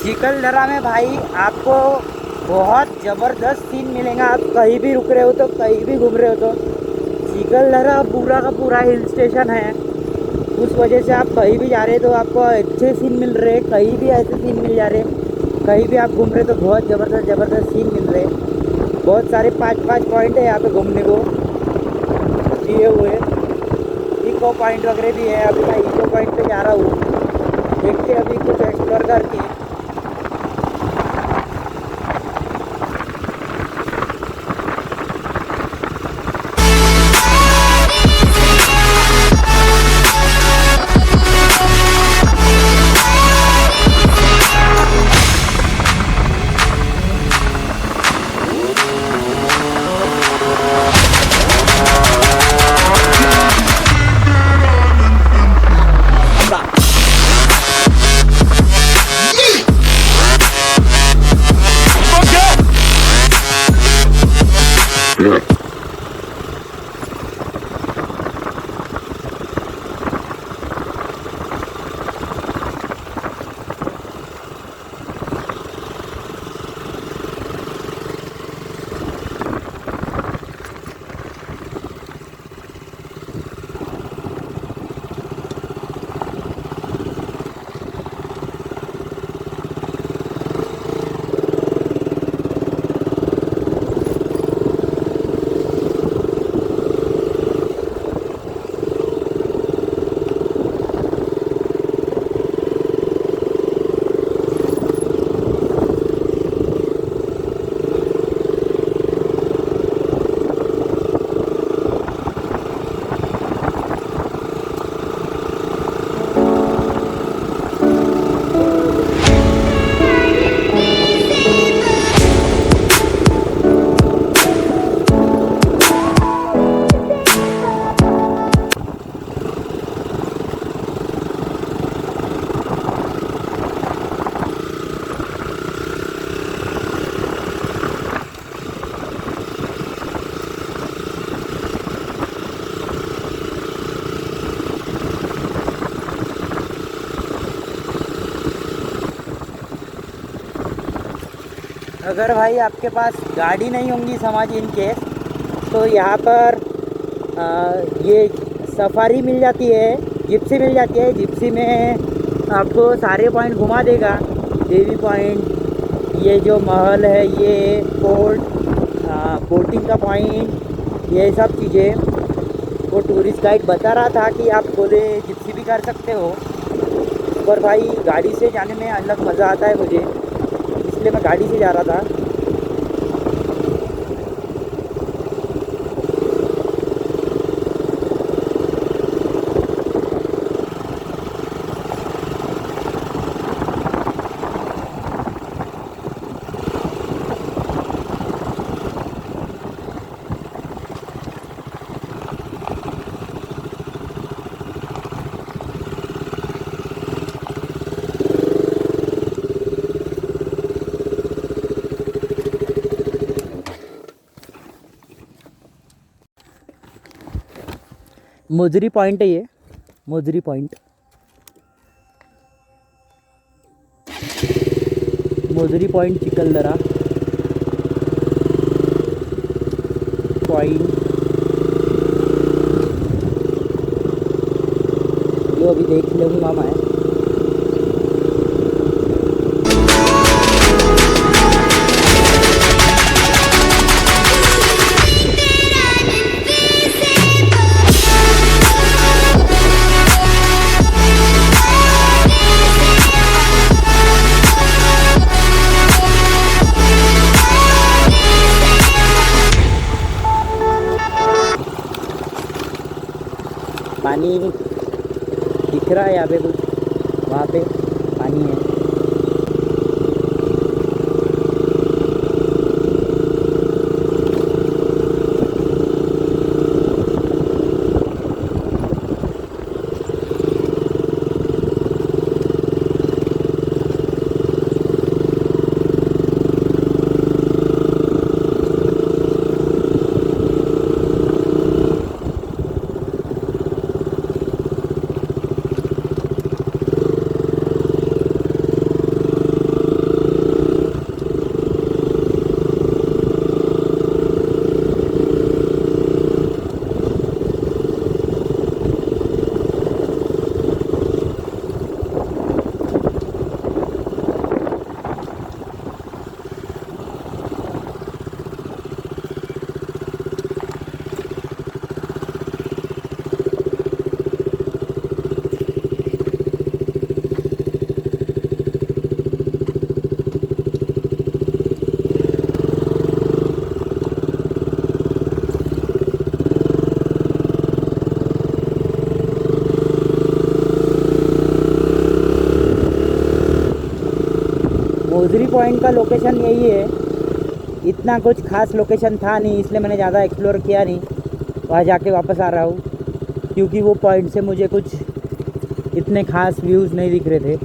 चिखलदरा में भाई आपको बहुत ज़बरदस्त सीन मिलेगा। आप कहीं भी रुक रहे हो तो, कहीं भी घूम रहे हो तो, चिखलदरा पूरा का पूरा हिल स्टेशन है। उस वजह से आप कहीं भी जा रहे हो तो आपको अच्छे सीन मिल रहे हैं। कहीं भी ऐसे सीन मिल जा रहे हैं, कहीं भी आप घूम रहे हो तो बहुत ज़बरदस्त ज़बरदस्त सीन मिल रहे हैं। बहुत सारे 5-5 पॉइंट है यहाँ पे घूमने को दिए हुए। इको पॉइंट वगैरह भी है। अभी मैं इको पॉइंट पे जा रहा हूँ, देखते अभी कुछ एक्सप्लोर करके। अगर भाई आपके पास गाड़ी नहीं होंगी समझ इन केस, तो यहाँ पर ये सफारी मिल जाती है, जिप्सी मिल जाती है। जिप्सी में आपको सारे पॉइंट घुमा देगा। देवी पॉइंट, ये जो महल है, ये फोर्ट, बोटिंग का पॉइंट, ये सब चीज़ें वो टूरिस्ट गाइड बता रहा था कि आप बोले जिप्सी भी कर सकते हो। पर भाई गाड़ी से जाने में अलग मज़ा आता है मुझे, इसलिए मैं गाड़ी से जा रहा था। मोजरी पॉइंट है ये, mojari point, mojari point Chikhaldara point जो अभी देख लूँगा मैं। पानी दिख रहा है यहाँ पे, कुछ वहाँ पे पानी है। मोजरी पॉइंट का लोकेशन यही है। इतना कुछ खास लोकेशन था नहीं, इसलिए मैंने ज़्यादा एक्सप्लोर किया नहीं। वहाँ जाके वापस आ रहा हूँ, क्योंकि वो पॉइंट से मुझे कुछ इतने खास व्यूज़ नहीं दिख रहे थे।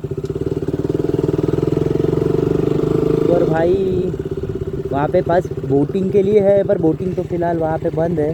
और भाई वहाँ पे पास बोटिंग के लिए है, पर बोटिंग तो फ़िलहाल वहाँ पे बंद है।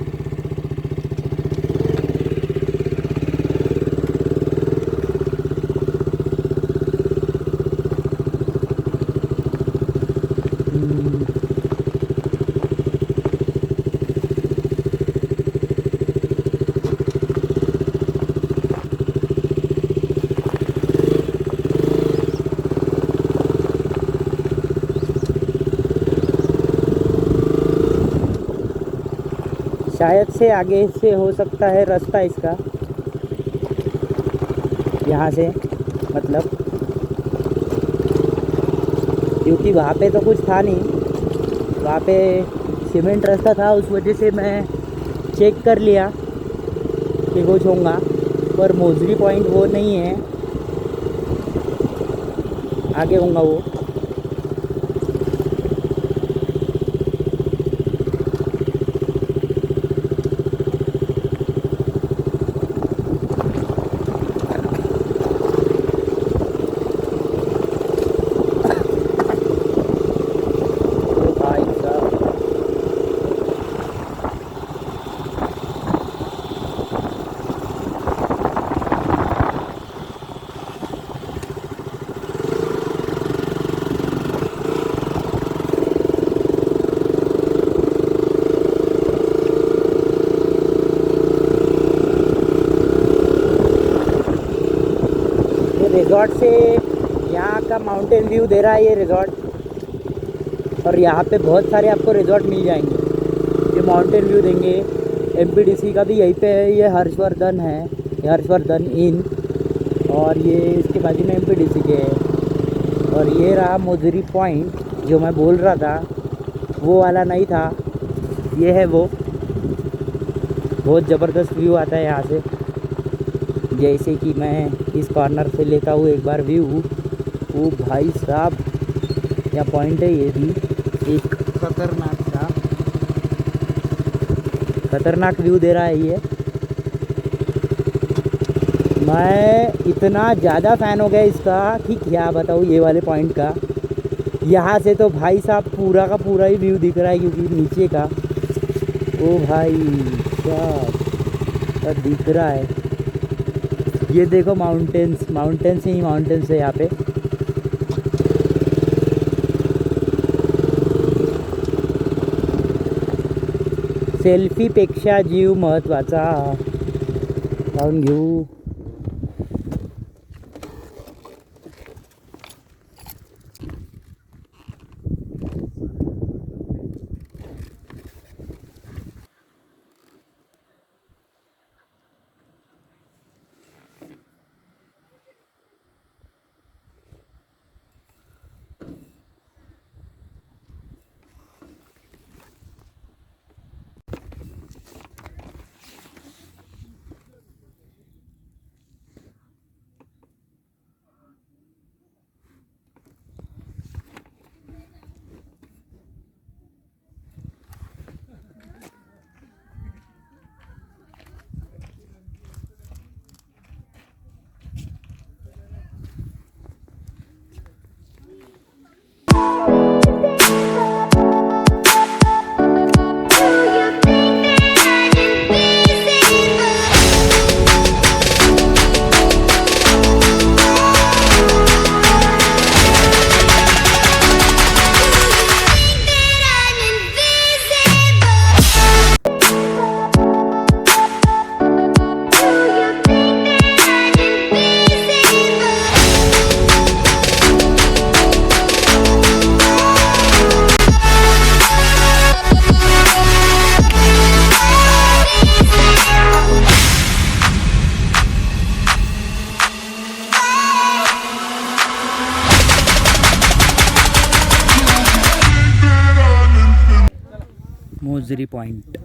शायद से आगे से हो सकता है रास्ता इसका, यहाँ से मतलब, क्योंकि वहाँ पे तो कुछ था नहीं, वहाँ पे सीमेंट रास्ता था, उस वजह से मैं चेक कर लिया कि कुछ होगा। पर मोजरी पॉइंट वो नहीं है, आगे होगा वो। रिजॉर्ट से यहाँ का माउंटेन व्यू दे रहा है ये रिजॉर्ट। और यहाँ पे बहुत सारे आपको रिजॉर्ट मिल जाएंगे जो माउंटेन व्यू देंगे। एमपीडीसी का भी यहीं पे है, ये हर्षवर्धन है, ये हर्षवर्धन इन, और ये इसके बाजू में एमपीडीसी के है। और ये रहा मोजरी पॉइंट जो मैं बोल रहा था, वो वाला नहीं था, ये है वो। बहुत ज़बरदस्त व्यू आता है यहाँ से। जैसे कि मैं इस कॉर्नर से लेता हूँ एक बार व्यू, वो भाई साहब क्या पॉइंट है, ये भी एक खतरनाक व्यू दे रहा है ये। मैं इतना ज़्यादा फ़ैन हो गया इसका कि क्या बताऊँ, ये वाले पॉइंट का। यहाँ से तो भाई साहब पूरा का पूरा ही व्यू दिख रहा है, क्योंकि नीचे का ओ भाई साहब दिख रहा है। ये देखो माउंटेन्स ही माउंटेन्स है यहाँ पे। सेल्फीपेक्षा जीव महत्त्वाचा, लावून घेऊ। मोजरी पॉइंट।